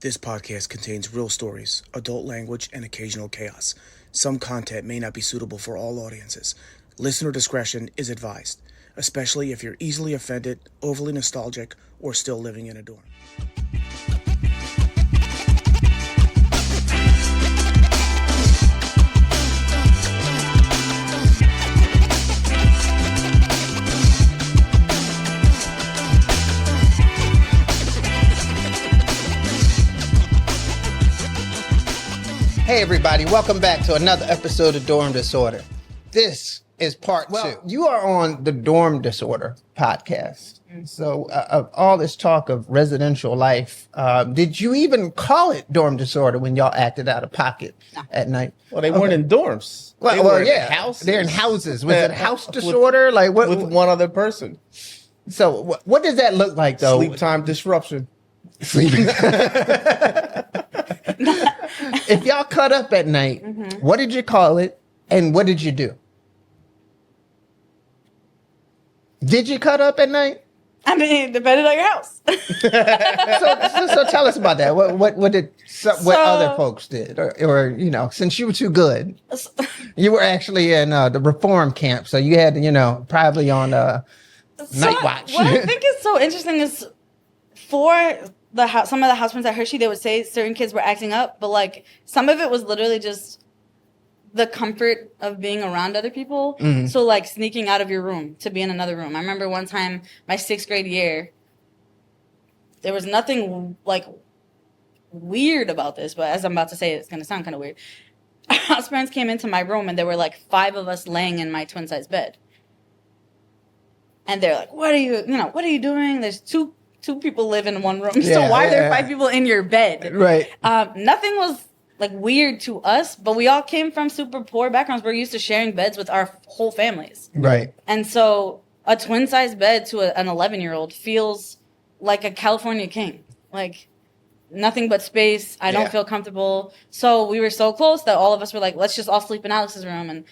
This podcast contains real stories, adult language, and occasional chaos. Some content may not be suitable for all audiences. Listener discretion is advised, especially if you're easily offended, overly nostalgic, or still living in a dorm. Hey everybody, welcome back to another episode of Dorm Disorder. This is part two. You are on the Dorm Disorder podcast. So of all this talk of residential life, did you even call it Dorm Disorder when y'all acted out of pocket at night? Well, they weren't in dorms. Well, yeah, houses. They're in houses. Was it house disorder? Like what? With one other person. So what does that look like though? Sleep time disruption. Sleeping. If y'all cut up at night, what did you call it and what did you do? Did you cut up at night? I mean, it depended on your house. So tell us about that. What other folks did, or you know, since you were too good, you were actually in the reform camp, so you had probably on night watch. What I think is so interesting is for some of the house parents at Hershey, they would say certain kids were acting up, but like some of it was literally just the comfort of being around other people. Mm-hmm. So like sneaking out of your room to be in another room. I remember one time, my 6th grade year, there was nothing like weird about this, but as I'm about to say, it's going to sound kind of weird. House parents came into my room and there were like 5 of us laying in my twin size bed. And they're like, what are you doing? There's two people live in one room. So why are there 5 people in your bed? Right. Nothing was like weird to us, but we all came from super poor backgrounds. We're used to sharing beds with our whole families. Right. And so a twin size bed to an 11-year-old feels like a California king. Like nothing but space. I don't feel comfortable. So we were so close that all of us were like, let's just all sleep in Alex's room. And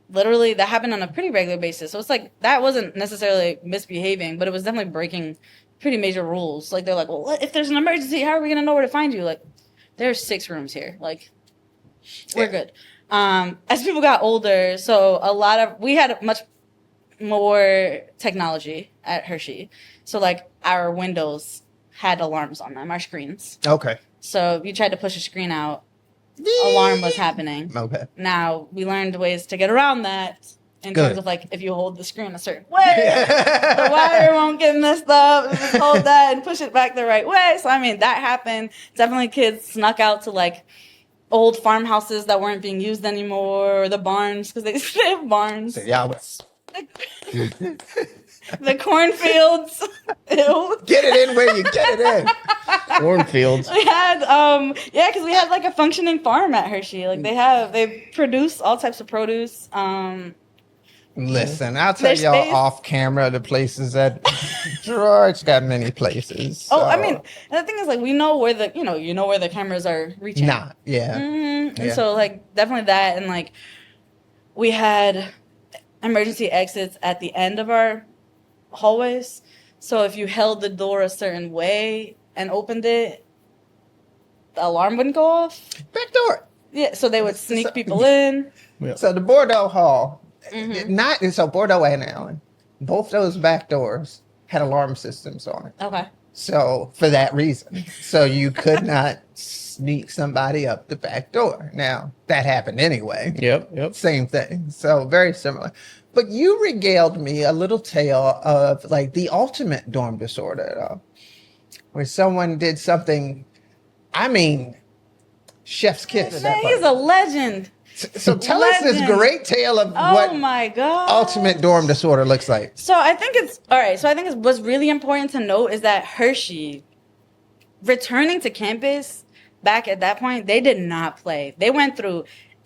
literally that happened on a pretty regular basis. So it's like, that wasn't necessarily misbehaving, but it was definitely breaking pretty major rules. Like they're like, well, if there's an emergency, how are we gonna know where to find you? Like, there's 6 rooms here. Like, we're good. As people got older, so we had much more technology at Hershey. So like our windows had alarms on them, our screens. Okay. So if you tried to push a screen out, alarm was happening. Okay. Now we learned ways to get around that. In terms of like, if you hold the screen a certain way, the wire won't get messed up. Just hold that and push it back the right way. So I mean, that happened. Definitely, kids snuck out to like old farmhouses that weren't being used anymore, or the barns because they have barns. The cornfields. Ew. Get it in where you get it in. Cornfields. We had because we had like a functioning farm at Hershey. Like they produce all types of produce. Listen, I'll tell y'all off camera the places that George got many places. So. Oh, I mean, the thing is, like, we know where where the cameras are reaching. Yeah. Mm-hmm. And so, like, definitely that, and like, we had emergency exits at the end of our hallways. So if you held the door a certain way and opened it, the alarm wouldn't go off. Back door. Yeah, so they would sneak people in. Yeah. So the Bordeaux Hall. Mm-hmm. So Bordeaux and Allen, both those back doors had alarm systems on it. Okay. So for that reason, so you could not sneak somebody up the back door. Now that happened anyway. Yep. Same thing. So very similar. But you regaled me a little tale of like the ultimate dorm disorder, where someone did something. I mean, chef's kiss. He's a legend. So tell us this great tale of what my God. ultimate dorm disorder looks like. So I think what's really important to note is that Hershey, returning to campus back at that point, they did not play. They went through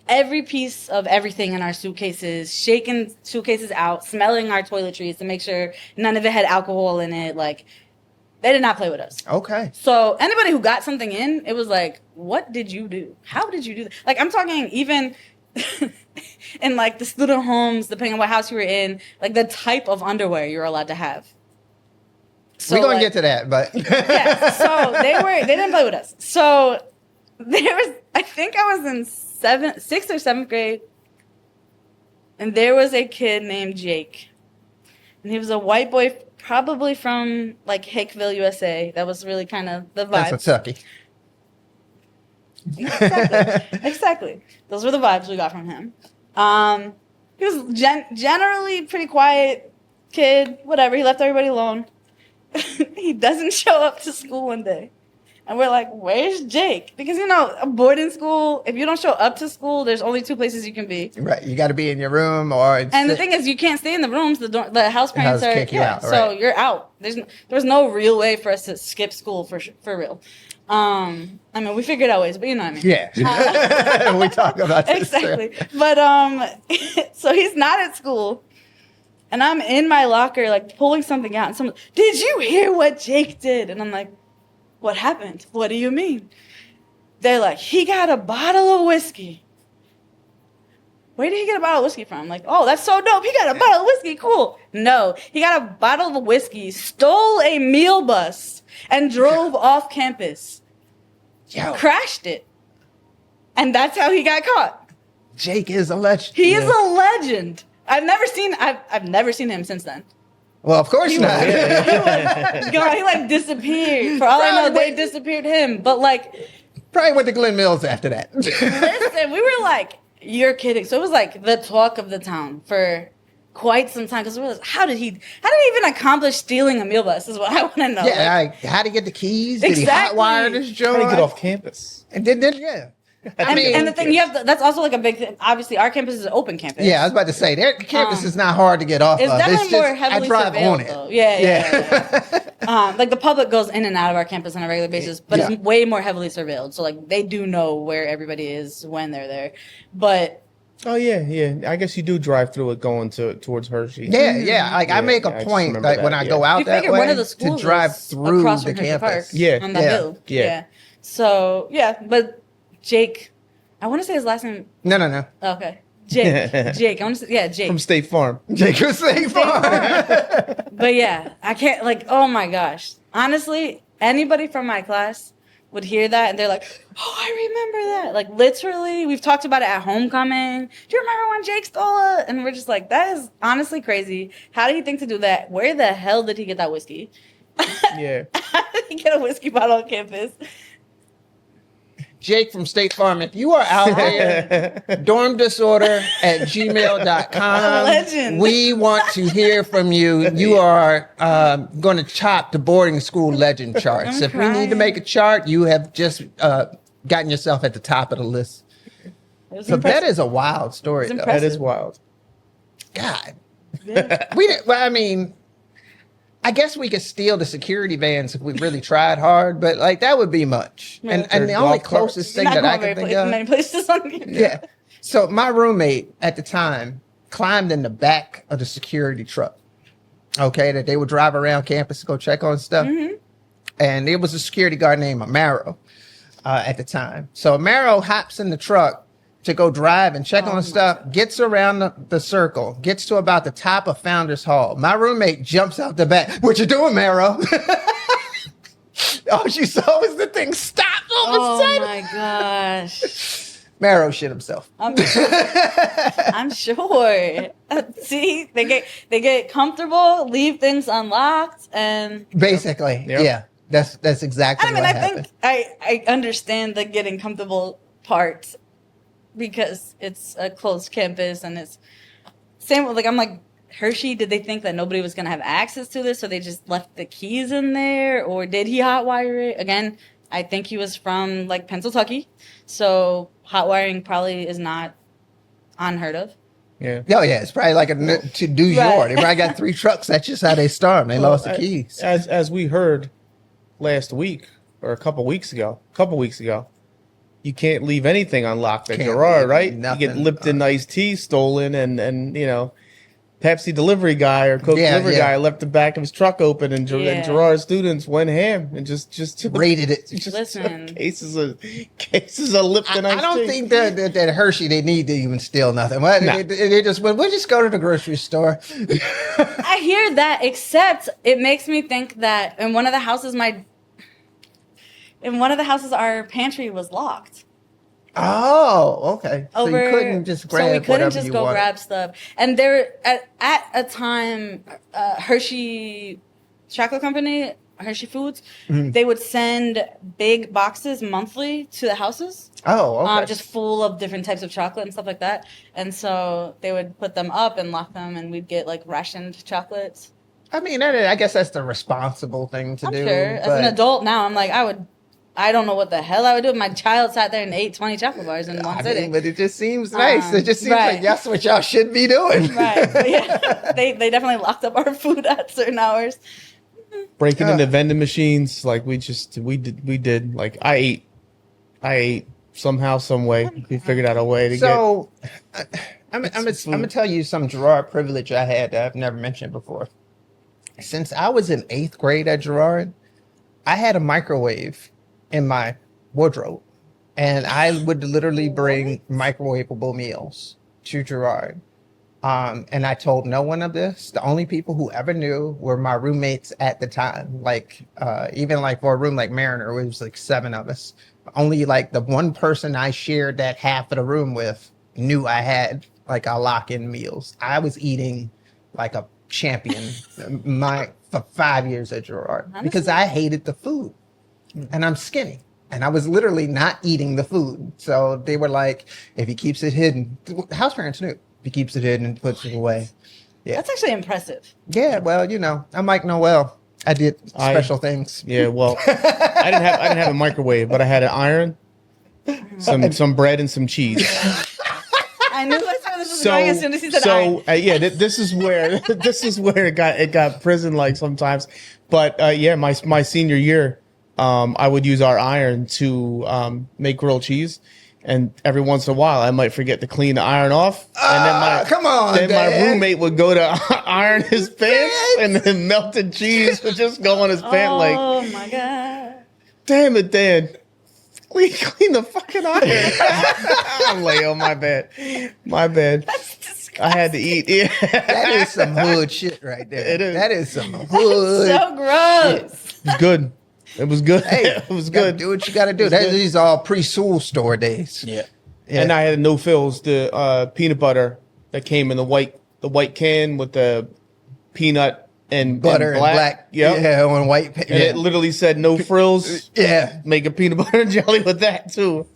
every piece of everything in our suitcases, shaking suitcases out, smelling our toiletries to make sure none of it had alcohol in it. Like, they did not play with us. Okay. So anybody who got something in, it was like, what did you do? How did you do that? Like, I'm talking even in like the student homes, depending on what house you were in, like the type of underwear you're allowed to have. So We're gonna like, get to that, but yeah, so they didn't play with us. So I think I was in 6th or 7th grade, and there was a kid named Jake, and he was a white boy, probably from like Hickville, USA. That was really kind of the vibe. that's a Tucky. Exactly. Those were the vibes we got from him. He was generally pretty quiet kid. Whatever. He left everybody alone. He doesn't show up to school one day. And we're like, where's Jake? Because, a boarding school, if you don't show up to school, there's only 2 places you can be. Right. You got to be in your room or. And the thing is, you can't stay in the rooms. The house parents are. Kick you out, So right. you're out. There's no real way for us to skip school for real. I mean, we figured out ways, but you know what I mean. Yeah. We talk about this. Exactly. But so he's not at school. And I'm in my locker, like, pulling something out. And someone, did you hear what Jake did? And I'm like, what happened? What do you mean? They're like, he got a bottle of whiskey. Where did he get a bottle of whiskey from? I'm like, oh, that's so dope. He got a bottle of whiskey. Cool. No, he got a bottle of whiskey, stole a meal bus, and drove off campus. Yo, Crashed it. And that's how he got caught. Jake is a legend. He is a legend. I've never seen him since then. Well, of course not. God, he like disappeared. For all I know, they disappeared him. But like, Probably went to Glen Mills after that. listen, we were like, you're kidding. So it was like the talk of the town for quite some time. Because we were like, how did he even accomplish stealing a meal bus is what I want to know. Yeah, how to get the keys? Did he Exactly. hotwire this How joint? do you get off campus? And then yeah. And the thing that's also like a big thing. Obviously, our campus is an open campus. Yeah, I was about to say their campus is not hard to get off It's of. definitely more just, heavily I drive surveilled, on it. though. Yeah. Like the public goes in and out of our campus on a regular basis, but Yeah. it's way more heavily surveilled. So like they do know where everybody is when they're there. But Oh yeah. I guess you do drive through it going towards Hershey. Yeah. Like I make I a just point remember like that, when I yeah. go out you that figure way one of the to schools drive is through across the from Hershey campus. Park Yeah. on the Yeah. hill. Yeah. So yeah, but Jake, I want to say his last name. No. Okay, Jake. I want to say Jake. From State Farm. Jake was saying But yeah, I can't oh my gosh. Honestly, anybody from my class would hear that and they're like, oh, I remember that. Like literally, we've talked about it at homecoming. Do you remember when Jake stole it? And we're just like, that is honestly crazy. How did he think to do that? Where the hell did he get that whiskey? Yeah. How did he get a whiskey bottle on campus? Jake from State Farm, if you are out there, dormdisorder@gmail.com. Legend. We want to hear from you. You are going to chop the boarding school legend charts. I'm If we need to crying. make a chart, you have just gotten yourself at the top of the list. It was So impressive. that is a wild story, It's though. impressive. That is wild. God. Yeah. We didn't, well, I mean, I guess we could steal the security vans if we really tried hard, but like that would be much. Yeah. And the Or only golf carts. closest thing Not that I going can think very of. many places on Yeah. So my roommate at the time climbed in the back of the security truck. Okay, that they would drive around campus to go check on stuff. Mm-hmm. And there was a security guard named Amaro at the time. So Amaro hops in the truck to go drive and check Oh on my stuff, gets around the circle, gets to about the top of Founders Hall. My roommate jumps out the back. What you doing, Amaro? All she saw was the thing stop all of a Oh sudden. my gosh. Marrow shit himself. I'm sure. See, they get comfortable, leave things unlocked, and Basically, Yep. yeah. That's exactly I mean, what I happened. think I understand the getting comfortable part because it's a closed campus and it's same. Like I'm like Hershey. Did they think that nobody was gonna have access to this, so they just left the keys in there, or did he hotwire it? Again, I think he was from like Pennsylvania, so hotwiring probably is not unheard of. Yeah. Oh yeah, it's probably like a to do jour. Right. They probably got 3 trucks. That's just how they start. They lost the keys. As we heard last week or a couple weeks ago, you can't leave anything unlocked at Can't Gerard, leave right? You nothing get Lipton iced tea stolen, and Pepsi delivery guy or Coke delivery guy left the back of his truck open, and Gerard's students went ham and just rated it. Listen, cases of Lipton ice I don't tea. think that Hershey they need to even steal nothing. What? Nah. They just went. We'll just go to the grocery store. I hear that, except it makes me think that in one of the houses our pantry was locked. Oh, okay. So you couldn't just grab we couldn't whatever just you go wanted. grab stuff. And there at a time, Hershey Chocolate Company, Hershey Foods, they would send big boxes monthly to the houses. Oh, okay. Just full of different types of chocolate and stuff like that. And so they would put them up and lock them, and we'd get like rationed chocolates. I mean, I guess that's the responsible thing to do. Sure. As an adult now, I'm like, I don't know what the hell I would do if my child sat there and ate 20 chocolate bars in one sitting. But it just seems nice. It just seems like that's what y'all should be doing. Right. But yeah, they definitely locked up our food at certain hours. Breaking into vending machines, like we did. Like I ate somehow, some way. We figured out a way to So, I'm gonna tell you some Gerard privilege I had that I've never mentioned before. Since I was in 8th grade at Gerard, I had a microwave in my wardrobe, and I would literally bring microwavable meals to Gerard. And I told no one of this. The only people who ever knew were my roommates at the time. Like, even like for a room like Mariner, it was like 7 of us. Only like the one person I shared that half of the room with knew I had like a lock-in meals. I was eating like a champion for 5 years at Gerard because I hated the food, and I'm skinny. And I was literally not eating the food. So they were like, if he keeps it hidden, house parents knew. If he keeps it hidden and puts it away. Yeah. That's actually impressive. Yeah, well, I'm like Noel. I did special things. Yeah, well, I didn't have a microwave, but I had an iron, some bread, and some cheese. I knew that's where this was going as soon as he said iron. This is where it got prison like sometimes. But my senior year, I would use our iron to make grilled cheese, and every once in a while I might forget to clean the iron off, and then my roommate would go to iron his pants, and then melted cheese would just go on his pant. Like, oh my god! Damn it, Dan! Clean the fucking iron. I'm like, oh my bad. That's disgusting. I had to eat. Yeah. That is some hood shit right there. It is. That is some hood. So gross. It was good. It was good. Hey, it was good. Do what you got to do. These are all pre-Soul store days. Yeah. And I had no fills, the peanut butter that came in the white can with the peanut and butter and black. Yep. Yeah, on white. And it literally said no frills. Yeah. Make a peanut butter and jelly with that too.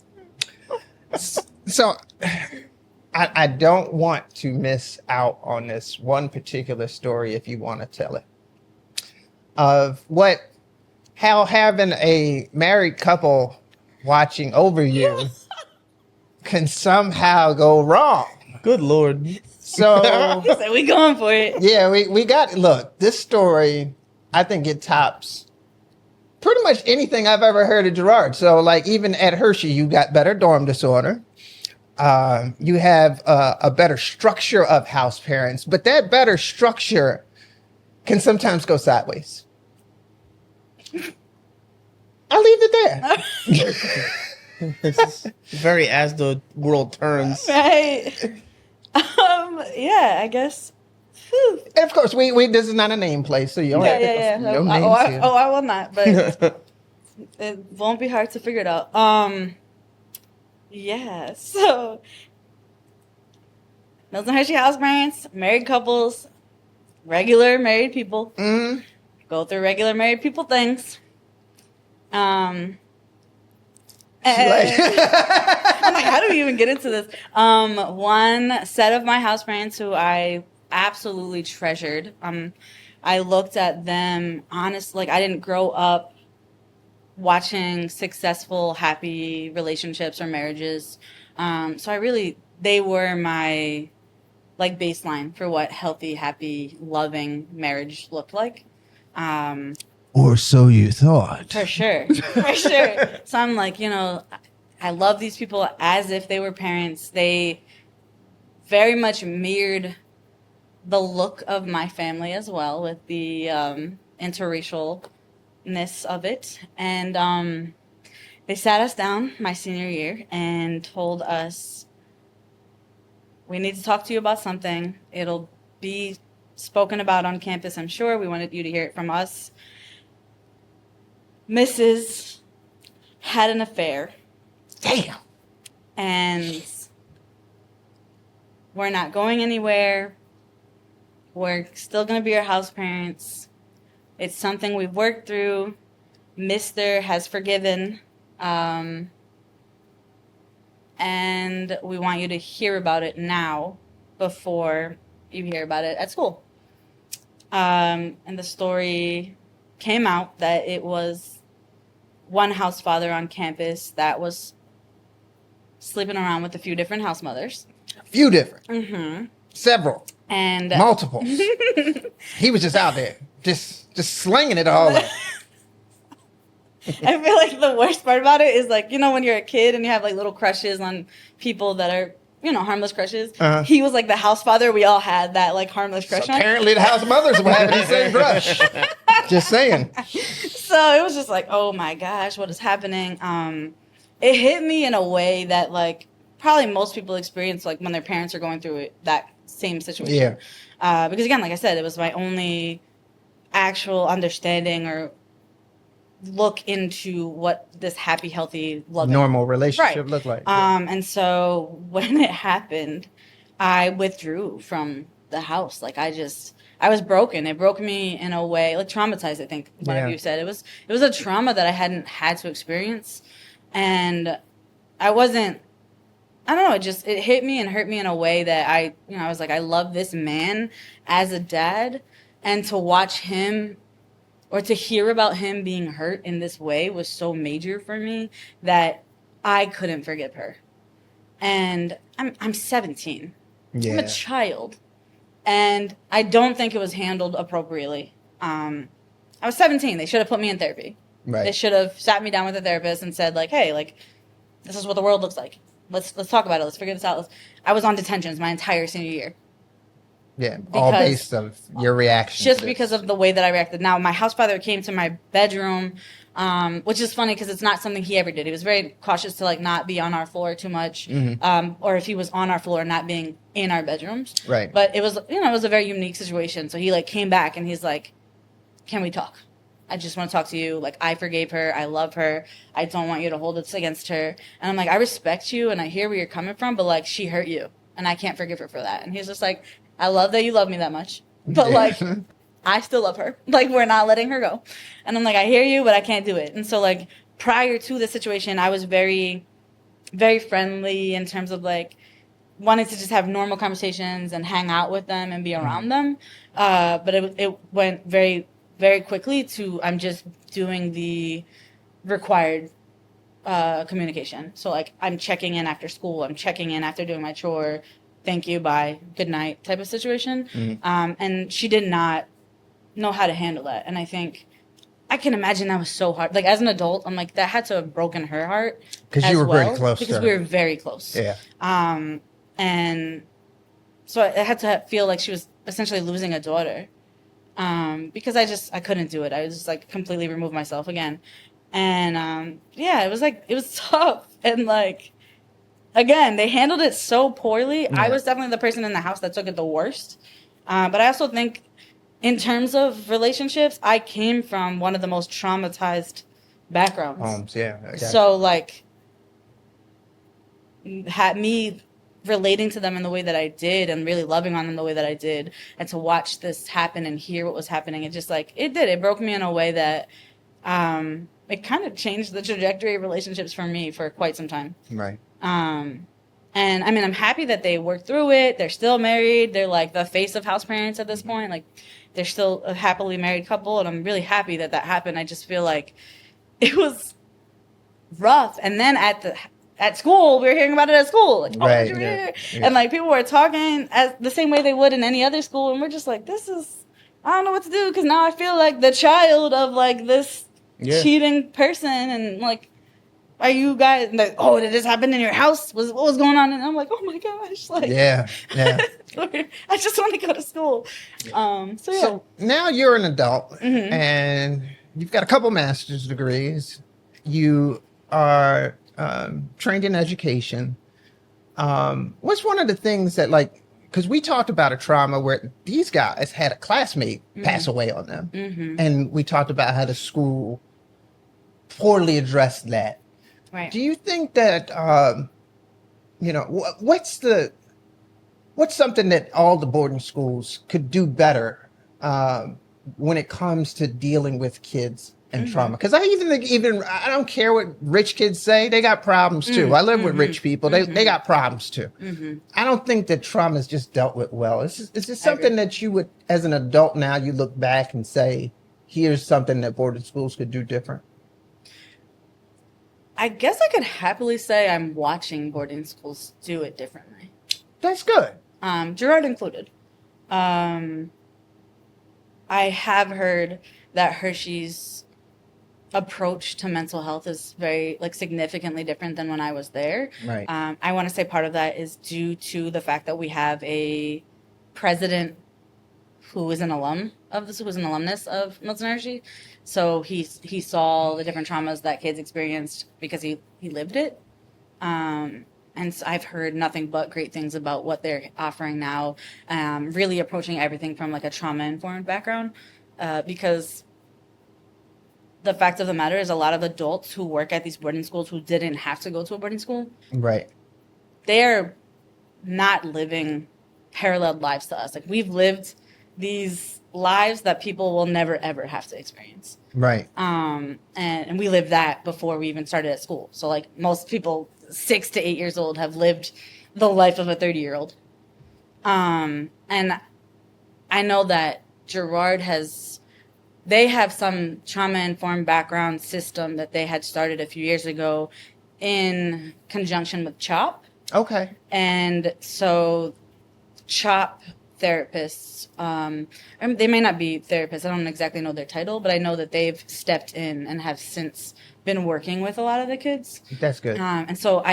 So I don't want to miss out on this one particular story if you want to tell it. Of how having a married couple watching over you can somehow go wrong. Good Lord. So we going for it. Yeah, we got, look, this story, I think it tops pretty much anything I've ever heard of Gerard. So like even at Hershey, you got better dorm disorder. You have a better structure of house parents, but that better structure can sometimes go sideways. I'll leave it there. It's very as the world turns. Right. Yeah, I guess. Whew. And of course, we this is not a name place, so you don't have no names here. I will not, but it won't be hard to figure it out. Yeah, so Milton Hershey house parents, married couples, regular married people, go through regular married people things. I'm like, how do we even get into this? One set of my house parents who I absolutely treasured. I looked at them honestly, like I didn't grow up watching successful, happy relationships or marriages. So they were my like baseline for what healthy, happy, loving marriage looked like. Or so you thought. For sure. For sure. So I'm like, I love these people as if they were parents. They very much mirrored the look of my family as well, with the interracialness of it. And they sat us down my senior year and told us, we need to talk to you about something. It'll be spoken about on campus, I'm sure. We wanted you to hear it from us. Mrs. had an affair. Damn. And we're not going anywhere. We're still going to be your house parents. It's something we've worked through. Mister has forgiven. And we want you to hear about it now before you hear about it at school. And the story came out that it was one house father on campus that was sleeping around with a few different house mothers. A few different. Mm-hmm. Several. And multiples. He was just out there, just slinging it all up. I feel like the worst part about it is, like, you know, when you're a kid and you have like little crushes on people that are, you know, harmless crushes. Uh-huh. He was like the house father we all had that like harmless crush on. Apparently the house mothers were having the same crush. Just saying. So it was just like, oh my gosh, what is happening? It hit me in a way that like probably most people experience like when their parents are going through it, that same situation. Yeah. Because again, like I said, it was my only actual understanding or look into what this happy, healthy, loving, normal relationship looked like. And so when it happened, I withdrew from the house. Like I was broken. It broke me in a way, like traumatized, I think one of you said. It was a trauma that I hadn't had to experience. And I don't know, it hit me and hurt me in a way that I was like, I love this man as a dad, and to watch him or to hear about him being hurt in this way was so major for me that I couldn't forgive her. And I'm 17. Yeah. I'm a child. And I don't think it was handled appropriately. I was 17. They should have put me in therapy. Right. They should have sat me down with a therapist and said, like, hey, like, this is what the world looks like. Let's talk about it. Let's figure this out. I was on detentions my entire senior year. Yeah, all based on your reaction. Just because of the way that I reacted. Now, my house father came to my bedroom, which is funny because it's not something he ever did. He was very cautious to like not be on our floor too much, or if he was on our floor, not being in our bedrooms. Right. But it was, it was a very unique situation. So he like came back and he's like, "Can we talk? I just want to talk to you. Like, I forgave her. I love her. I don't want you to hold this against her." And I'm like, "I respect you and I hear where you're coming from, but like, she hurt you and I can't forgive her for that." And he's just like, "I love that you love me that much, but like, I still love her. Like, we're not letting her go." And I'm like, "I hear you, but I can't do it." And so like, prior to the situation, I was very, very friendly in terms of like, wanting to just have normal conversations and hang out with them and be around them. But it went very, very quickly to, I'm just doing the required communication. So like, I'm checking in after school. I'm checking in after doing my chore. Thank you, bye, good night type of situation. And she did not know how to handle that. And I think, I can imagine that was so hard. Like, as an adult, I'm like, that had to have broken her heart. Because you were very close to her. Because we were very close. Yeah. And so I had to feel like she was essentially losing a daughter. Because I couldn't do it. I was just like completely remove myself again. And it was tough. And like, again, they handled it so poorly. Yeah. I was definitely the person in the house that took it the worst. But I also think in terms of relationships, I came from one of the most traumatized backgrounds. So like, had me relating to them in the way that I did and really loving on them the way that I did, and to watch this happen and hear what was happening, it just like, it broke me in a way that it kind of changed the trajectory of relationships for me for quite some time. Right. And I mean, I'm happy that they worked through it. They're still married. They're like the face of house parents at this point. Like, they're still a happily married couple, and I'm really happy that happened. I just feel like it was rough. And then at school, we were hearing about it at school. Like, right, yeah. And like, people were talking as the same way they would in any other school, and we're just like, I don't know what to do, because now I feel like the child of like this cheating person, and like, are you guys like, oh, did this happen in your house? What was going on? And I'm like, oh my gosh, like, Yeah. I just want to go to school. So now you're an adult and you've got a couple master's degrees. You are trained in education. What's one of the things that, like, because we talked about a trauma where these guys had a classmate pass away on them. And we talked about how the school poorly addressed that. Right. Do you think that, what's something that all the boarding schools could do better when it comes to dealing with kids and trauma? Because I even think, I don't care what rich kids say, they got problems too. I live with rich people, they got problems too. I don't think that trauma is just dealt with well. Is this something that you would, as an adult now, you look back and say, here's something that boarding schools could do different? I guess I could happily say I'm watching boarding schools do it differently. That's good. Girard included. I have heard that Hershey's approach to mental health is very, like, significantly different than when I was there. Right. I want to say part of that is due to the fact that we have a president who is an alumnus of Milton Hershey. So he saw the different traumas that kids experienced because he lived it. And so I've heard nothing but great things about what they're offering now, really approaching everything from, like, a trauma-informed background, because the fact of the matter is a lot of adults who work at these boarding schools who didn't have to go to a boarding school, right, they're not living parallel lives to us. Like, we've lived these lives that people will never, ever have to experience. Right. And we lived that before we even started at school. So, like, most people 6 to 8 years old have lived the life of a 30-year-old. And I know that Girard they have some trauma-informed background system that they had started a few years ago in conjunction with CHOP. Okay. And so CHOP therapists, they may not be therapists, I don't exactly know their title, but I know that they've stepped in and have since been working with a lot of the kids. That's good. And so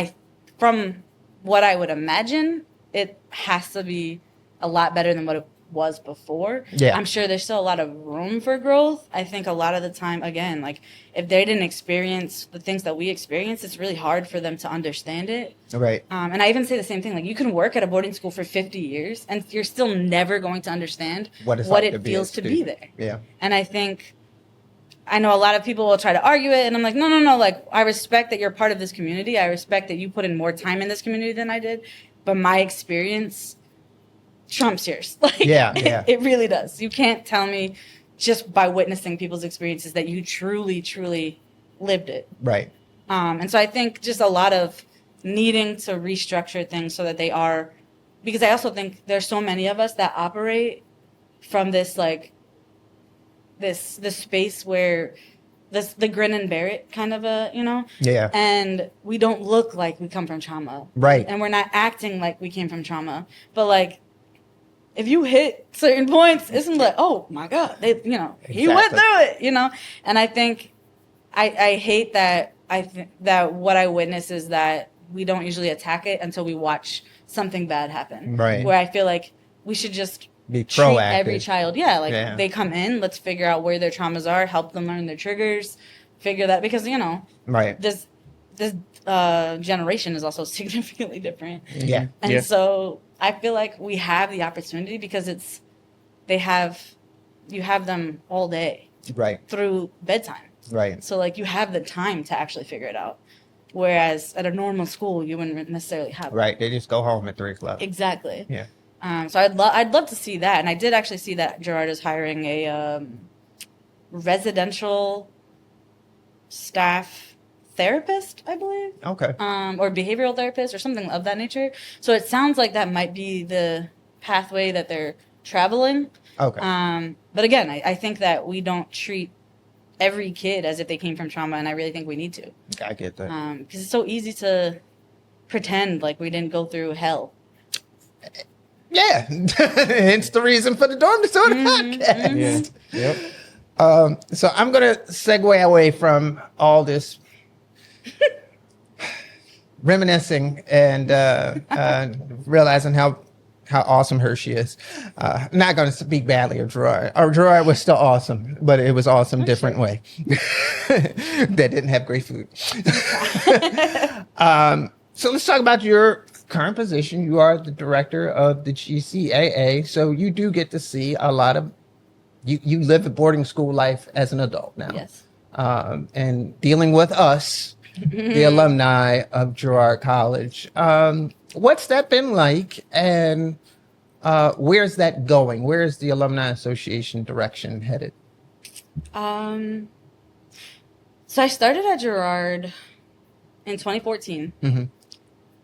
from what I would imagine, it has to be a lot better than what it was before. Yeah. I'm sure there's still a lot of room for growth. I think a lot of the time, again, like, if they didn't experience the things that we experienced, it's really hard for them to understand it. Right. And I even say the same thing. Like, you can work at a boarding school for 50 years and you're still never going to understand what it feels to be there. Yeah. And I know a lot of people will try to argue it, and I'm like, no. Like, I respect that you're part of this community. I respect that you put in more time in this community than I did. But my experience trumps yours. Like, yeah. It really does. You can't tell me just by witnessing people's experiences that you truly, truly lived it. Right. And so I think just a lot of needing to restructure things so that they are, because I also think there's so many of us that operate from this, like, this space where the grin and bear it kind of Yeah. and we don't look like we come from trauma. Right. And we're not acting like we came from trauma. But, like, if you hit certain points, it's like, oh my God, he went through it, And I think I hate that. That what I witness is that we don't usually attack it until we watch something bad happen. Right. Where I feel like we should just be treat proactive. every child. Yeah, like, they come in, let's figure out where their traumas are, help them learn their triggers, figure that, because right. This generation is also significantly different. Yeah. And so I feel like we have the opportunity because you have them all day. Right. Through bedtime. Right. So, like, you have the time to actually figure it out. Whereas at a normal school, you wouldn't necessarily have Right. They just go home at 3:00. Exactly. Yeah. So I'd love to see that. And I did actually see that Girard is hiring a residential staff therapist, I believe. Okay. Or behavioral therapist or something of that nature. So it sounds like that might be the pathway that they're traveling. Okay. But again, I think that we don't treat every kid as if they came from trauma, and I really think we need to. I get that. Because it's so easy to pretend like we didn't go through hell. Yeah. Hence the reason for the Dorm Disorder podcast. Yeah. Yep. So I'm going to segue away from all this reminiscing and realizing how awesome Hershey is. Not going to speak badly of Gerard. Our Gerard was still awesome, but it was awesome different way. That didn't have great food. So let's talk about your current position. You are the director of the GCAA, so you do get to see a lot of. You live a boarding school life as an adult now. Yes. And dealing with us, the alumni of Girard College. What's that been like, and where's that going? Where's the Alumni Association direction headed? So I started at Girard in 2014,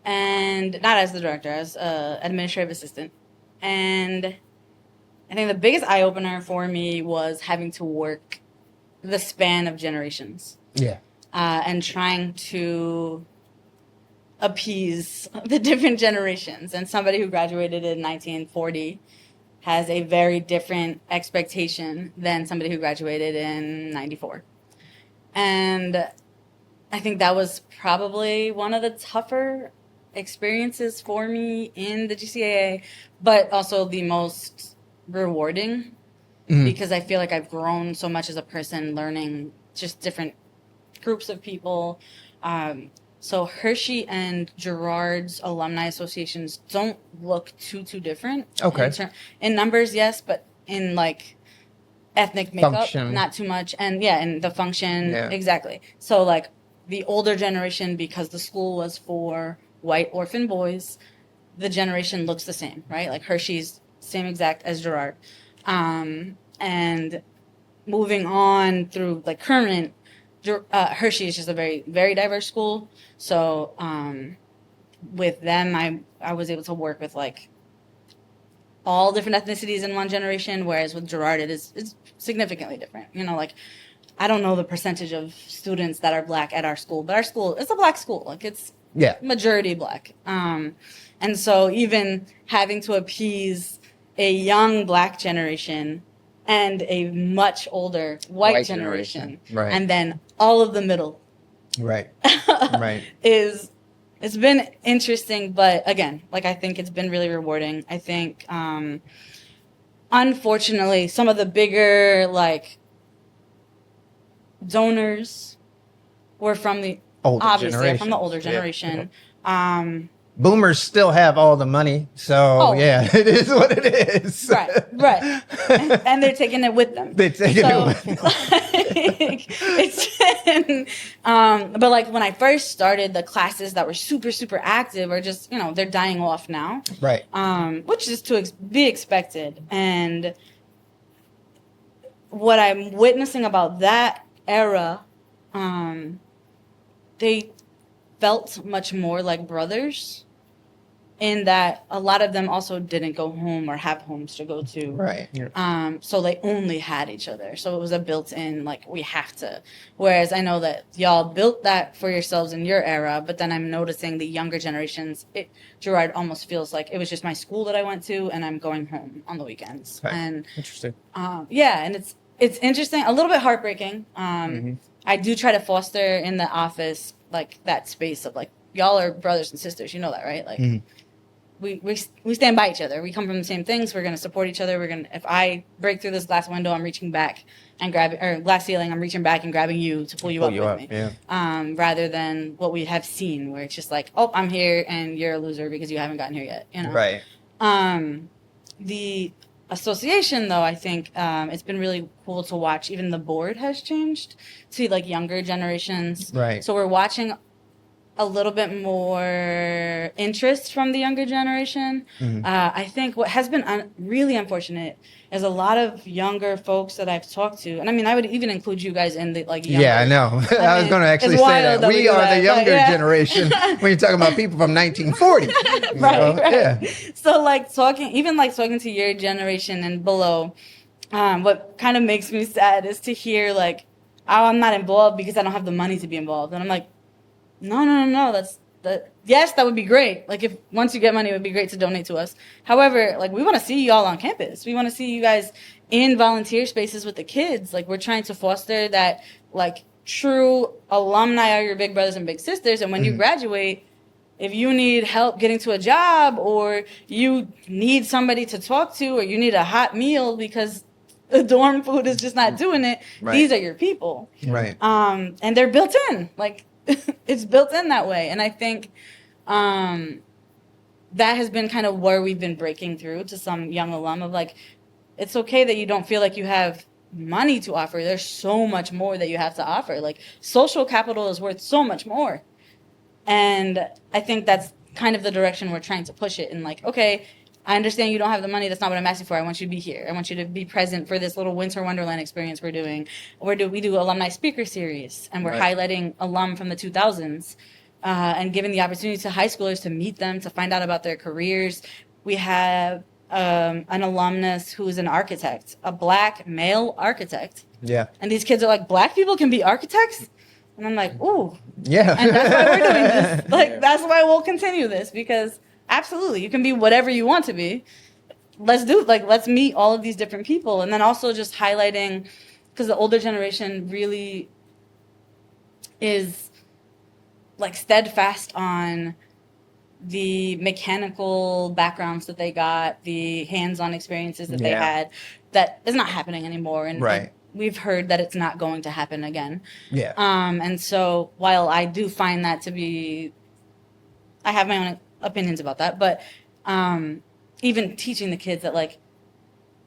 and not as the director, as administrative assistant. And I think the biggest eye opener for me was having to work the span of generations. Yeah. And trying to appease the different generations. And somebody who graduated in 1940 has a very different expectation than somebody who graduated in 94. And I think that was probably one of the tougher experiences for me in the GCAA, but also the most rewarding, because I feel like I've grown so much as a person, learning just different groups of people. So Hershey and Girard's alumni associations don't look too different. Okay. In numbers, yes, but in like ethnic makeup, function. Not too much. And yeah, in the function, exactly. So like the older generation, because the school was for white orphan boys, the generation looks the same, right? Like Hershey's same exact as Girard. And moving on through like current, Hershey is just a very, very diverse school. So with them, I was able to work with like all different ethnicities in one generation, whereas with Girard, it's significantly different. You know, like I don't know the percentage of students that are Black at our school, but our school, it's a Black school. Like it's majority Black. And so even having to appease a young Black generation and a much older white generation. Right. And then all of the middle. Right. It's been interesting, but again, like I think it's been really rewarding. I think, unfortunately, some of the bigger like donors were from the older generation. Yeah. Boomers still have all the money, so yeah, it is what it is. Right. And they're taking it with them. But like when I first started, the classes that were super active are just, you know, they're dying off now. Right. Which is to be expected. And what I'm witnessing about that era, they felt much more like brothers, in that a lot of them also didn't go home or have homes to go to. Right. So they only had each other. So it was a built-in, like, we have to. Whereas I know that y'all built that for yourselves in your era, but then I'm noticing the younger generations, Girard almost feels like it was just my school that I went to, and I'm going home on the weekends. Okay. And Interesting. yeah, and it's interesting, a little bit heartbreaking. I do try to foster in the office, like, that space of, like, y'all are brothers and sisters. You know that, right? Like, we stand by each other. We come from the same things. We're going to support each other. If I break through this glass window, I'm reaching back and grabbing, or glass ceiling, I'm reaching back and grabbing you to pull you up with me. Yeah. Rather than what we have seen, where it's just like, oh, I'm here and you're a loser because you haven't gotten here yet. You know? Right. The association, though, I think it's been really cool to watch. Even the board has changed to like younger generations. Right. So we're watching a little bit more interest from the younger generation. I think what has been really unfortunate is a lot of younger folks that I've talked to, and I mean, I would even include you guys in the like younger. Yeah, I know. I was going to actually say that. We are the younger generation when you're talking about people from 1940. Right. Yeah. So like talking to your generation and below, what kind of makes me sad is to hear like, oh, I'm not involved because I don't have the money to be involved. And I'm like, no, yes, that would be great. Like, if once you get money, it would be great to donate to us. However, like, we want to see y'all on campus. We want to see you guys in volunteer spaces with the kids. Like, we're trying to foster that, like, true alumni are your big brothers and big sisters. And when you graduate, if you need help getting to a job, or you need somebody to talk to, or you need a hot meal because the dorm food is just not doing it, these are your people. Right. And they're built in. Like, it's built in that way. And I think that has been kind of where we've been breaking through to some young alum of like, it's okay that you don't feel like you have money to offer. There's so much more that you have to offer. Like, social capital is worth so much more. And I think that's kind of the direction we're trying to push it. And like, okay, I understand you don't have the money. That's not what I'm asking for. I want you to be here. I want you to be present for this little winter wonderland experience we're doing. We do alumni speaker series, and we're highlighting alum from the 2000s and giving the opportunity to high schoolers to meet them, to find out about their careers. We have an alumnus who is an architect, a Black male architect. Yeah. And these kids are like, Black people can be architects? And I'm like, ooh. Yeah. And that's why we're doing this. Like, that's why we'll continue this, because absolutely, you can be whatever you want to be. Let's meet all of these different people. And then also just highlighting, because the older generation really is like steadfast on the mechanical backgrounds that they got, the hands-on experiences that they had, that is not happening anymore. And we've heard that it's not going to happen again. Yeah. And so while I do find that to be, I have my own opinions about that, but even teaching the kids that like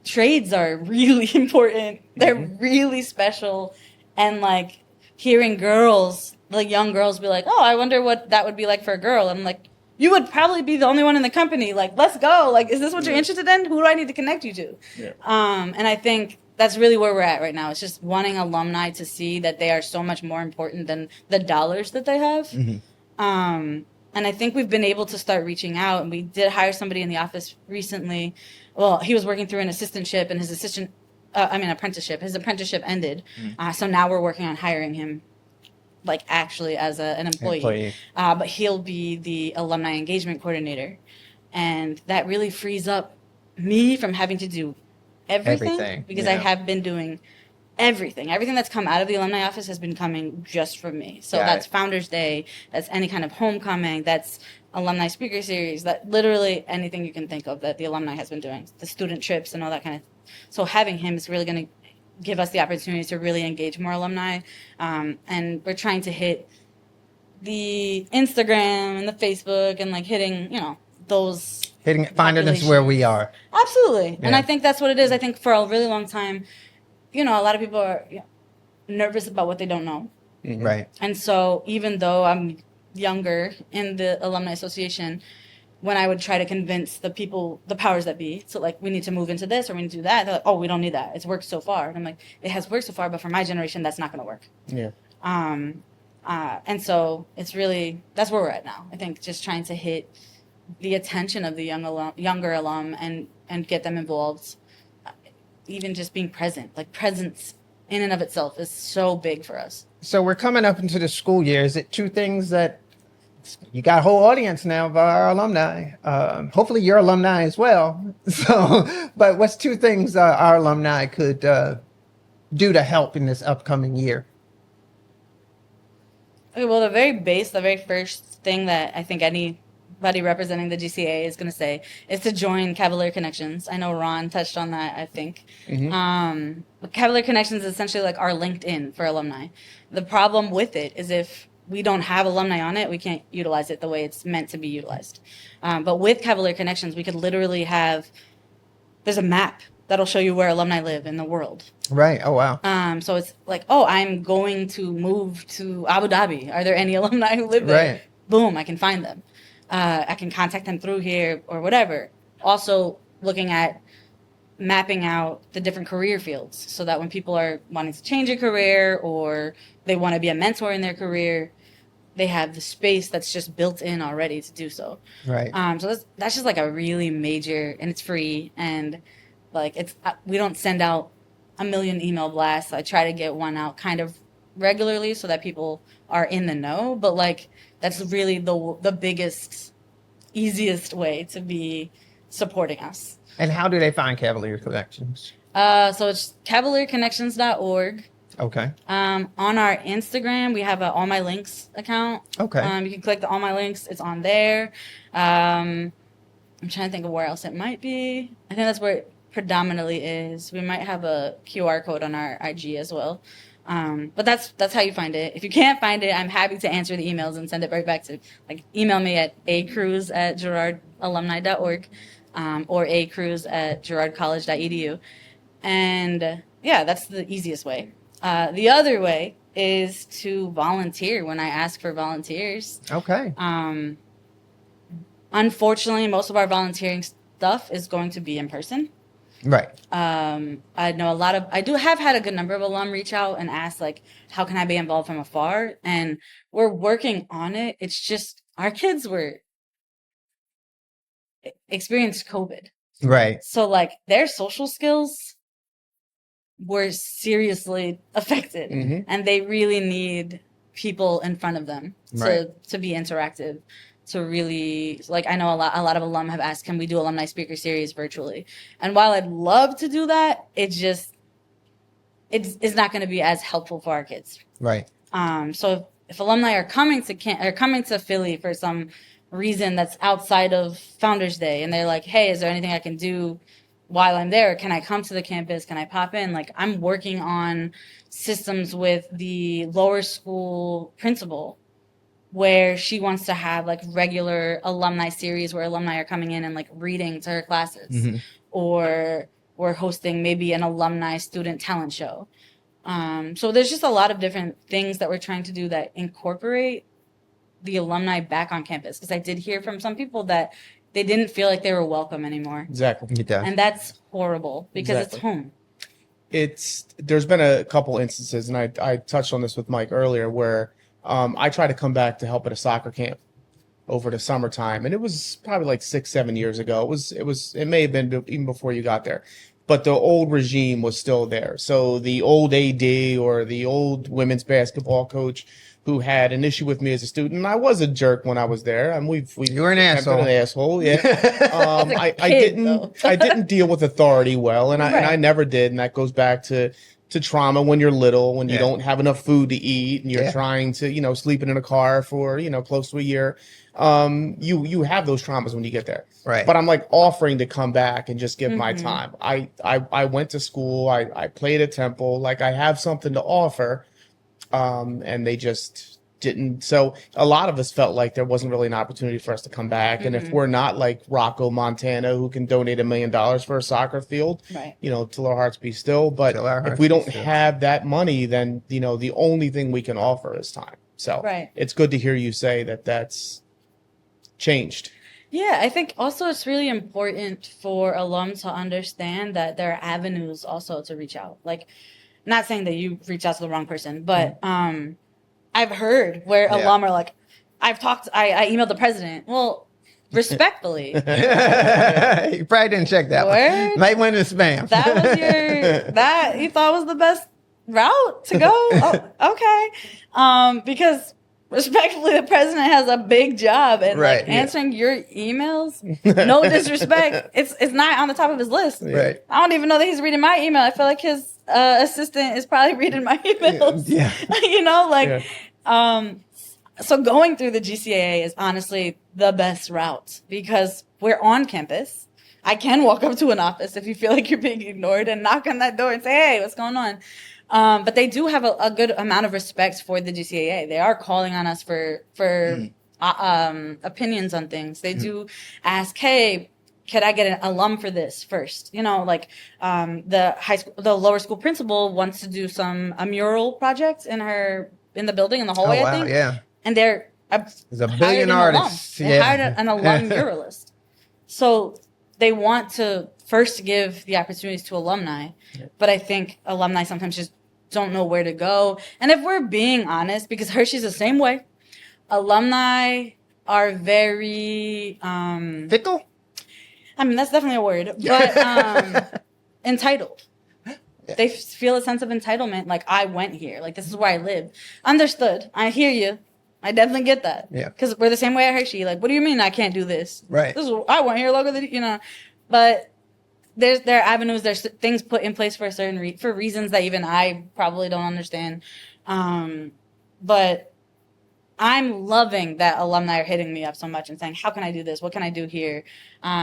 trades are really important. They're really special. And like hearing girls, like young girls be like, oh, I wonder what that would be like for a girl. And I'm like, you would probably be the only one in the company. Like, let's go. Like, is this what you're interested in? Who do I need to connect you to? Yeah. And I think that's really where we're at right now. It's just wanting alumni to see that they are so much more important than the dollars that they have. And I think we've been able to start reaching out. And we did hire somebody in the office recently. Well, he was working through an assistantship, and apprenticeship. His apprenticeship ended. So now we're working on hiring him, like actually as an employee. But he'll be the alumni engagement coordinator. And that really frees up me from having to do everything. Because I have been doing everything. Everything that's come out of the alumni office has been coming just from me. So that's Founders Day, that's any kind of homecoming, that's alumni speaker series, that literally anything you can think of that the alumni has been doing, the student trips and all that kind of. So having him is really going to give us the opportunity to really engage more alumni. And we're trying to hit the Instagram and the Facebook and like hitting, those. Finding us where we are. Absolutely. Yeah. And I think that's what it is. I think for a really long time, a lot of people are nervous about what they don't know. Right. And so even though I'm younger in the Alumni Association, when I would try to convince the people, the powers that be, so like, we need to move into this or we need to do that, they're like, oh, we don't need that. It's worked so far. And I'm like, it has worked so far, but for my generation, that's not going to work. Yeah. And so it's really, that's where we're at now. I think just trying to hit the attention of the younger alum and get them involved. Even just being present, like presence in and of itself is so big for us. So we're coming up into the school year. Is it two things that you got a whole audience now of our alumni? Hopefully you're alumni as well. So, but what's two things our alumni could do to help in this upcoming year? Okay, well, the very first thing that I think anybody representing the GCA is going to say is to join Cavalier Connections. I know Ron touched on that, I think. But Cavalier Connections is essentially like our LinkedIn for alumni. The problem with it is if we don't have alumni on it, we can't utilize it the way it's meant to be utilized. But with Cavalier Connections, we could literally there's a map that'll show you where alumni live in the world. Right. Oh, wow. So it's like, oh, I'm going to move to Abu Dhabi. Are there any alumni who live there? Right. Boom, I can find them. I can contact them through here or whatever. Also looking at mapping out the different career fields so that when people are wanting to change a career or they want to be a mentor in their career, they have the space that's just built in already to do so. Right. So that's just like a really major, and it's free, and like we don't send out a million email blasts. I try to get one out kind of regularly so that people are in the know, but like that's really the biggest, easiest way to be supporting us. And how do they find Cavalier Connections? So it's cavalierconnections.org. Okay. On our Instagram, we have a All My Links account. Okay. You can click the All My Links. It's on there. I'm trying to think of where else it might be. I think that's where it predominantly is. We might have a QR code on our IG as well. But that's how you find it. If you can't find it, I'm happy to answer the emails and send it right back to, like, email me at acruz@girardalumni.org, or acruz@girardcollege.edu. And yeah, that's the easiest way. The other way is to volunteer when I ask for volunteers. Okay. Unfortunately, most of our volunteering stuff is going to be in person. Right. I know I do have had a good number of alum reach out and ask, like, how can I be involved from afar? And we're working on it. It's just our kids experienced COVID. Right. So, like, their social skills were seriously affected, and they really need people in front of them to be interactive. To really, like, I know a lot of alum have asked, can we do alumni speaker series virtually? And while I'd love to do that, it's not going to be as helpful for our kids. Right. So if alumni are coming to Philly for some reason that's outside of Founders Day, and they're like, hey, is there anything I can do while I'm there? Can I come to the campus? Can I pop in? Like, I'm working on systems with the lower school principal, where she wants to have, like, regular alumni series where alumni are coming in and, like, reading to her classes, or we're hosting maybe an alumni student talent show. So there's just a lot of different things that we're trying to do that incorporate the alumni back on campus. Because I did hear from some people that they didn't feel like they were welcome anymore. Exactly. And that's horrible because it's home. There's been a couple instances, and I touched on this with Mike earlier, where I tried to come back to help at a soccer camp over the summertime, and it was probably like 6-7 years ago. It may have been even before you got there, but the old regime was still there. So the old AD or the old women's basketball coach who had an issue with me as a student, and I was a jerk when I was there. I mean, you were an asshole. An asshole, yeah. I didn't deal with authority well, and I never did, and that goes back to trauma when you're little, when you don't have enough food to eat, and you're trying to, sleeping in a car for, close to a year. You have those traumas when you get there. Right. But I'm, like, offering to come back and just give my time. I went to school. I played at Temple. Like, I have something to offer. And they just didn't. So a lot of us felt like there wasn't really an opportunity for us to come back. And if we're not like Rocco, Montana, who can donate $1 million for a soccer field, till our hearts be still. But if we don't have that money, then, the only thing we can offer is time. So it's good to hear you say that that's changed. Yeah, I think also it's really important for alums to understand that there are avenues also to reach out. Like, not saying that you reach out to the wrong person, but I've heard where alum are like, I emailed the president. Well, respectfully. You probably didn't check that one. Might went in spam. That was that you thought was the best route to go? Oh, okay. Because respectfully, the president has a big job, and answering your emails, no disrespect, it's not on the top of his list. Right. I don't even know that he's reading my email. I feel like his assistant is probably reading my emails. Yeah. So going through the GCAA is honestly the best route because we're on campus. I can walk up to an office if you feel like you're being ignored and knock on that door and say, hey, what's going on? But they do have a good amount of respect for the GCAA. They are calling on us for opinions on things. They do ask, hey, could I get an alum for this first? The lower school principal wants to do a mural project in the building, in the hallway, I think. Yeah. And there's a billion artists. They hired an alum muralist. So they want to first give the opportunities to alumni, but I think alumni sometimes just don't know where to go. And if we're being honest, because Hershey's the same way, alumni are very fickle. I mean, that's definitely a word, but entitled. Yeah. They feel a sense of entitlement. Like, I went here. Like, this is where I live. Understood. I hear you. I definitely get that. Yeah. Because we're the same way at Hershey. Like, what do you mean I can't do this? Right. I went here longer than, But there are avenues, there's things put in place for a certain for reasons that even I probably don't understand. But I'm loving that alumni are hitting me up so much and saying, how can I do this? What can I do here?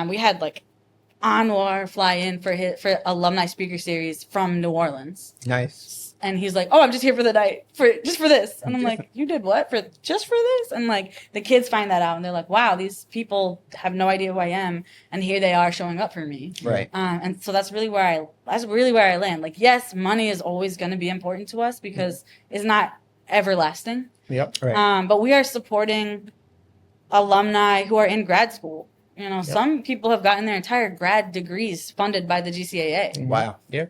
We had like Anwar fly in for alumni speaker series from New Orleans. Nice. And he's like, oh, I'm just here for the night, just for this. And I'm like, you did what? Just for this? And like the kids find that out and they're like, wow, these people have no idea who I am. And here they are showing up for me. Right. And so that's really where I land. Like, yes, money is always going to be important to us because it's not everlasting. Yep. Right. But we are supporting alumni who are in grad school. You know, some people have gotten their entire grad degrees funded by the GCAA. Wow. Yeah.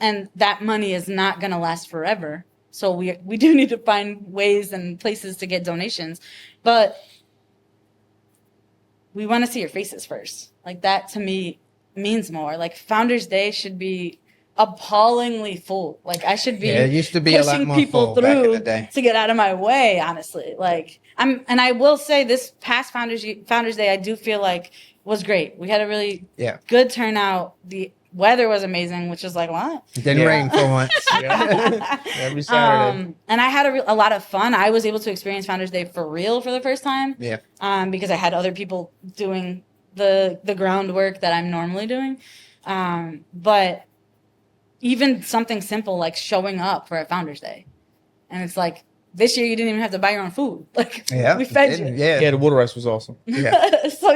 And that money is not going to last forever. So we do need to find ways and places to get donations. But we want to see your faces first. Like, that to me means more. Like, Founders Day should be appallingly full. Like, I should be it used to be a lot pushing more people full back in through the day. to get out of my way, honestly. Like, and I will say this past Founders Day, I do feel like was great. We had a really good turnout. The weather was amazing, which is like, what? It didn't rain for once. Every Saturday. And I had a lot of fun. I was able to experience Founders Day for real for the first time. Yeah. Because I had other people doing the groundwork that I'm normally doing. But even something simple like showing up for a Founders Day. And it's like, this year you didn't even have to buy your own food. Like, we fed you. Yeah, the water rice was awesome. Yeah. So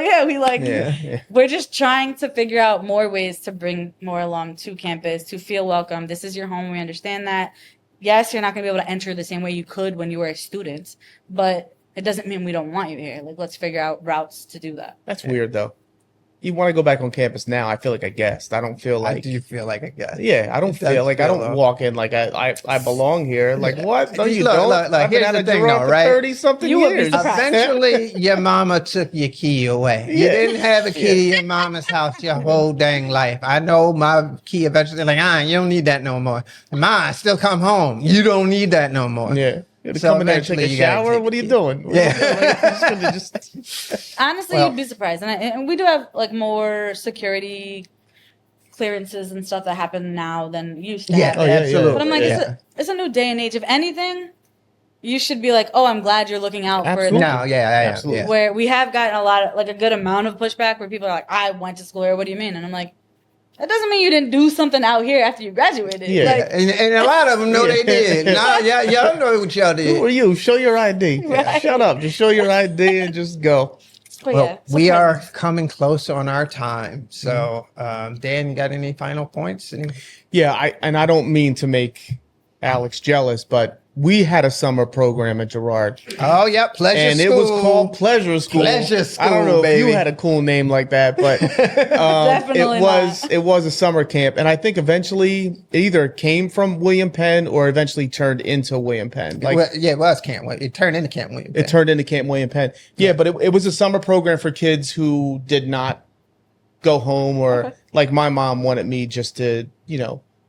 we're just trying to figure out more ways to bring more alum to campus, to feel welcome. This is your home. We understand that. Yes, you're not going to be able to enter the same way you could when you were a student, but it doesn't mean we don't want you here. Like, let's figure out routes to do that. That's weird, though. You want to go back on campus now, I feel like a guest. I don't feel like... Do you feel like a guest? Yeah, I don't feel like... I don't walk in like I belong here. Like, what? No, you don't. Look, I've been here's out the of thing, Girard though, for right? 30-something You would be years. surprised. Eventually, your mama took your key away. You didn't have a key to your mama's house your whole dang life. I know my key eventually, like, you don't need that no more. Ma, still come home. You don't need that no more. Yeah. You gotta So come in there and take a eventually you gotta shower? take What are you it. doing? Honestly, Well- you'd be surprised. And we do have like more security clearances and stuff that happen now than used to happen. Absolutely. But I'm like, Yeah. it's a new day and age. If anything, you should be like, oh, I'm glad you're looking out Absolutely. for No, Absolutely. yeah. where we have gotten a good amount of pushback where people are like, I went to school here. What do you mean? And I'm like, that doesn't mean you didn't do something out here after you graduated. Yeah. Like, And a lot of them know they did. Nah, y'all know what y'all did. Who are you? Show your ID. Right. Shut up. Just show your ID and just go. but Well, yeah, we are surprising. coming close on our time. So, Dan, you got any final points? Yeah, I don't mean to make Alex jealous, but we had a summer program at Girard. Oh, yeah, Pleasure And School. it was called Pleasure School. Pleasure School, I don't know if baby. you had a cool name like that, but Definitely it was a summer camp, and I think eventually it either came from William Penn or eventually turned into William Penn. Like it was Camp William. It turned into Camp William. it turned into Camp William Penn. Yeah, but it was a summer program for kids who did not go home or like my mom wanted me just to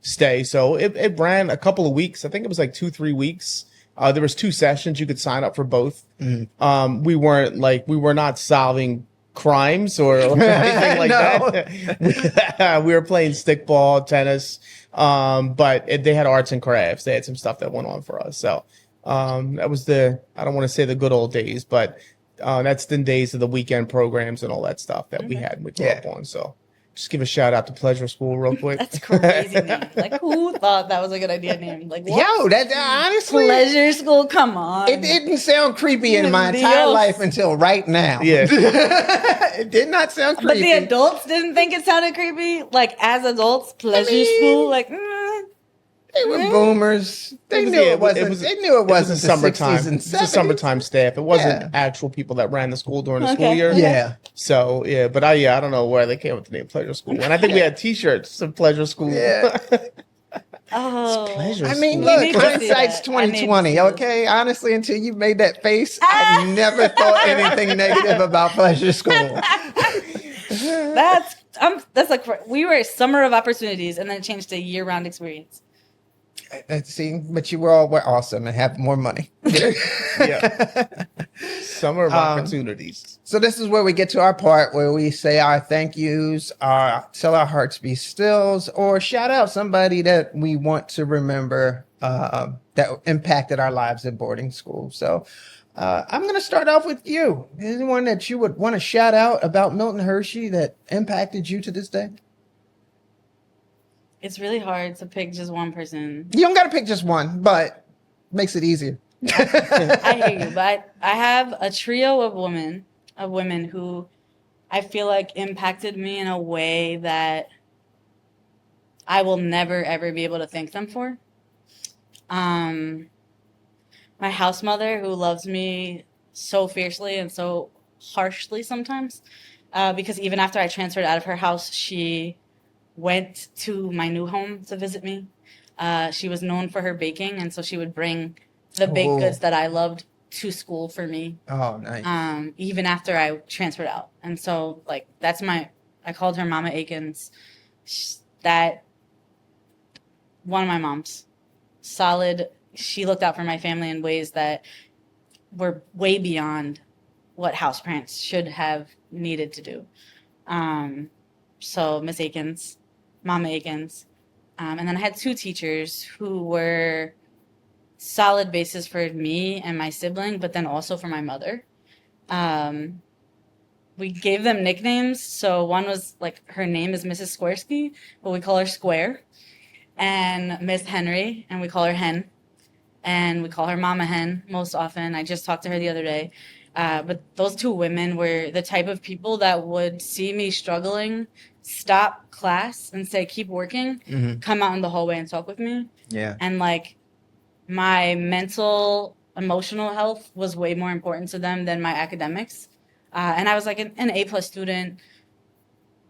stay. So it ran a couple of weeks. I think it was like 2-3 weeks. There was 2 sessions. You could sign up for both. We were not solving crimes or anything like that. We were playing stickball, tennis. But they had arts and crafts. They had some stuff that went on for us. So that was I don't want to say the good old days, but that's the days of the weekend programs and all that stuff that we had and we grew up on. So just give a shout out to Pleasure School real quick. That's crazy name. Like, who thought that was a good idea name? Like, what? Yo, that honestly, Pleasure School? Come on. it didn't sound creepy in my entire Dios. life until right now. Yeah. It did not sound But creepy. the adults didn't think it sounded creepy. Like, as adults, Pleasure School, like, They were boomers. They knew it wasn't. They knew it wasn't the summertime. 60s and It's a 70s. summertime staff. It wasn't Yeah. actual people that ran the school during the school Okay. year. Yeah. So yeah, but I don't know where they came with the name Pleasure School. And I think we had T-shirts of Pleasure School. Yeah. oh. Pleasure I mean, School. You need look, to see hindsight's that. I need to 2020. see this. Okay, honestly, until you made that face, I never thought anything negative about Pleasure School. That's like, we were a summer of opportunities and then it changed to a year-round experience. See, but you all were awesome and have more money. Yeah. Summer of opportunities. So this is where we get to our part where we say our thank yous, tell our hearts be stills, or shout out somebody that we want to remember that impacted our lives at boarding school. So I'm going to start off with you. Anyone that you would want to shout out about Milton Hershey that impacted you to this day? It's really hard to pick just one person. You don't got to pick just one, but makes it easier. I hear you, but I have a trio of women who I feel like impacted me in a way that I will never ever be able to thank them for. My house mother, who loves me so fiercely and so harshly sometimes, because even after I transferred out of her house, she went to my new home to visit me. She was known for her baking, and so she would bring the baked goods that I loved to school for me. Oh, nice. Even after I transferred out. And so, like, I called her Mama Akins. That, one of my moms. Solid. She looked out for my family in ways that were way beyond what house parents should have needed to do. So, Miss Akins, Mama Akins. And then I had two teachers who were solid basis for me and my sibling, but then also for my mother. We gave them nicknames. So one was like, her name is Mrs. Squaresky, but we call her Square. And Miss Henry, and we call her Hen. And we call her Mama Hen most often. I just talked to her the other day. But those two women were the type of people that would see me struggling, stop class and say, keep working, come out in the hallway and talk with me. Yeah. And like, my mental, emotional health was way more important to them than my academics. And I was like an A+ student,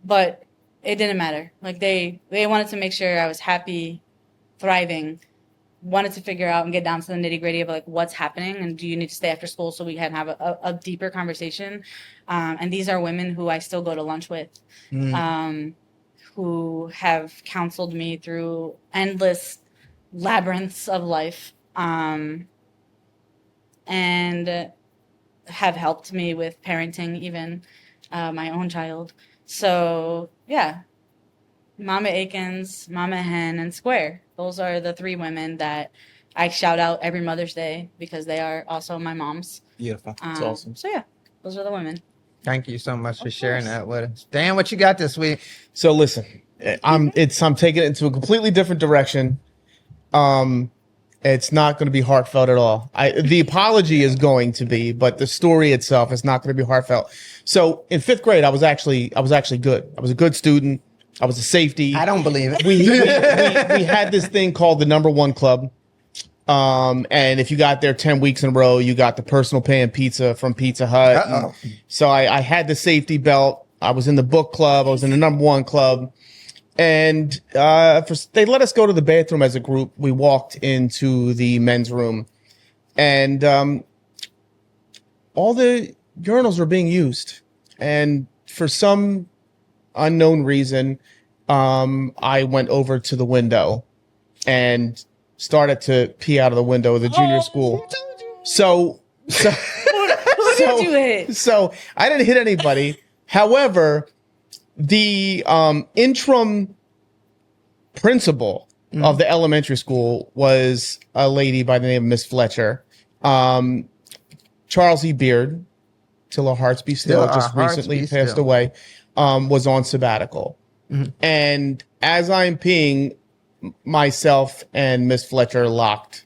but it didn't matter. Like they wanted to make sure I was happy, thriving, wanted to figure out and get down to the nitty gritty of like what's happening and do you need to stay after school so we can have a deeper conversation. And these are women who I still go to lunch with, who have counseled me through endless labyrinths of life, and have helped me with parenting, even my own child. So yeah, Mama Akins, Mama Hen, and Square. Those are the three women that I shout out every Mother's Day because they are also my moms. Beautiful. That's awesome. So yeah, those are the women. Thank you so much for sharing that with us. Dan, what you got this week? So listen, I'm taking it into a completely different direction. It's not going to be heartfelt at all. The apology is going to be, but the story itself is not going to be heartfelt. So in 5th grade, I was actually good. I was a good student. I was a safety. I don't believe it. We had this thing called the number 1 club. And if you got there 10 weeks in a row, you got the personal pan pizza from Pizza Hut. So I had the safety belt. I was in the book club. I was in the number 1 club. And they let us go to the bathroom as a group. We walked into the men's room, and all the urinals were being used. And for some unknown reason, I went over to the window and started to pee out of the window of the junior school. So Who did you hit? So I didn't hit anybody. However, the interim principal of the elementary school was a lady by the name of Miss Fletcher. Charles E. Beard, till our hearts be still, just recently passed away, was on sabbatical. And as I'm peeing, myself and Miss Fletcher locked.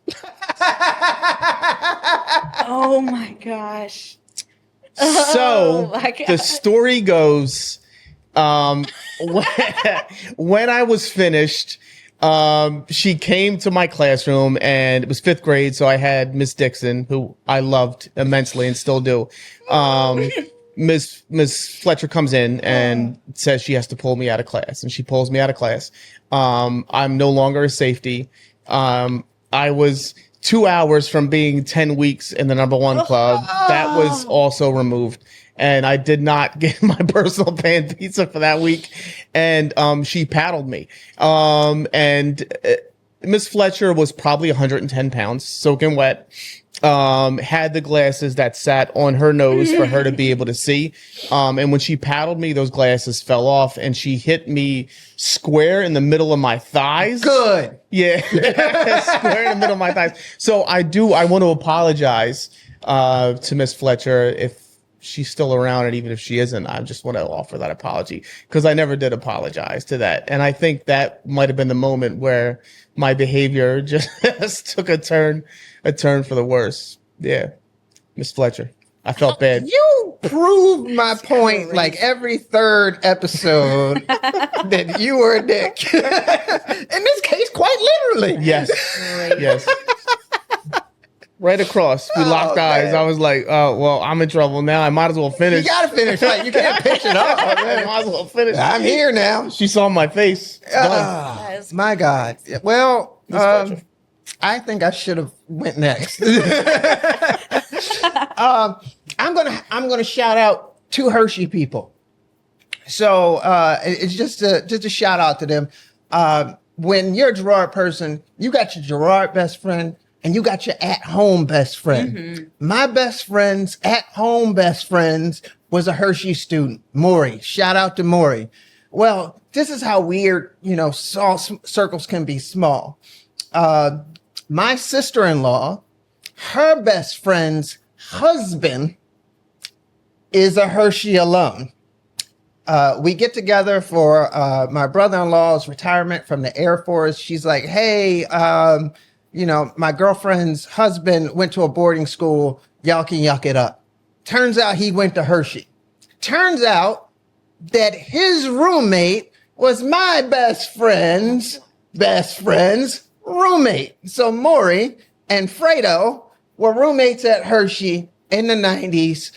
Oh my gosh. So the story goes, when I was finished, she came to my classroom, and it was 5th grade. So I had Miss Dixon, who I loved immensely and still do. Miss Fletcher comes in and says she has to pull me out of class, and she pulls me out of class. I'm no longer a safety. I was 2 hours from being 10 weeks in the number 1 club. That was also removed. And I did not get my personal pan pizza for that week. And she paddled me. And Miss Fletcher was probably 110 pounds, soaking wet. Had the glasses that sat on her nose for her to be able to see. And when she paddled me, those glasses fell off and she hit me square in the middle of my thighs. Good. Yeah. Square in the middle of my thighs. So I want to apologize, to Miss Fletcher if she's still around, and even if she isn't, I just want to offer that apology because I never did apologize to that. And I think that might have been the moment where my behavior just took a turn for the worse. Yeah. Miss Fletcher. I felt bad. You proved my point like every third episode that you were a dick. In this case, quite literally. Yes. Yes. Right across. We locked eyes. Man. I was like, oh, well, I'm in trouble now. I might as well finish. You gotta finish, right? You can't pitch it off. I might as well finish. I'm here now. She saw my face. It's done. Yes. My God. Well, Miss Fletcher. I think I should have went next. I'm gonna shout out two Hershey people. So it's just a shout out to them. When you're a Gerard person, you got your Gerard best friend and you got your at-home best friend. Mm-hmm. My best friend's at-home best friends was a Hershey student, Maury. Shout out to Maury. Well, this is how weird, circles can be small. My sister-in-law, her best friend's husband is a Hershey alum. We get together for my brother-in-law's retirement from the Air Force. She's like, hey, my girlfriend's husband went to a boarding school. Y'all can yuck it up. Turns out he went to Hershey. Turns out that his roommate was my best friend's roommate. So Maury and Fredo were roommates at Hershey in the 90s.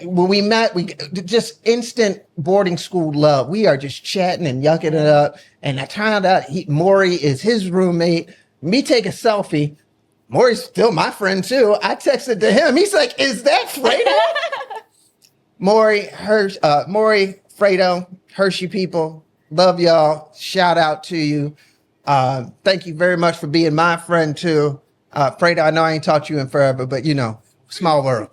When we met, we just instant boarding school love. We are just chatting and yucking it up. And I found out Maury is his roommate. Me take a selfie. Maury's still my friend too. I texted to him. He's like, is that Fredo? Maury, Fredo, Hershey people, love y'all. Shout out to you. Thank you very much for being my friend too. Fredo, I know I ain't talked to you in forever, but small world.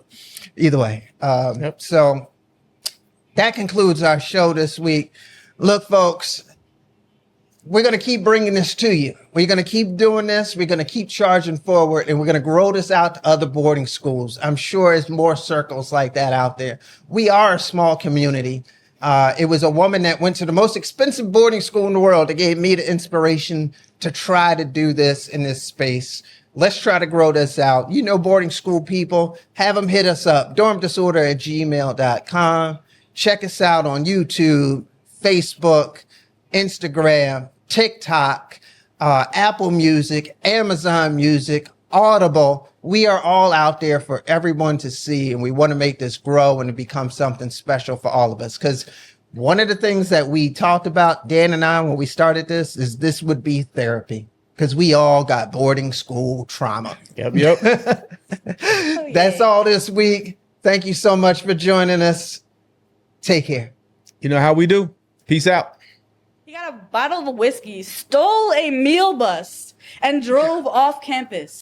Either way. Yep. So that concludes our show this week. Look, folks, we're going to keep bringing this to you. We're going to keep doing this. We're going to keep charging forward, and we're going to grow this out to other boarding schools. I'm sure there's more circles like that out there. We are a small community. It was a woman that went to the most expensive boarding school in the world that gave me the inspiration to try to do this in this space. Let's try to grow this out. Boarding school people, have them hit us up, dormdisorder@gmail.com. Check us out on YouTube, Facebook, Instagram, TikTok, Apple Music, Amazon Music, Audible. We are all out there for everyone to see, and we want to make this grow and to become something special for all of us. Because one of the things that we talked about, Dan and I, when we started this, is this would be therapy. Because we all got boarding school trauma. Yep. That's all this week. Thank you so much for joining us. Take care. You know how we do. Peace out. He got a bottle of whiskey, stole a meal bus, and drove off campus.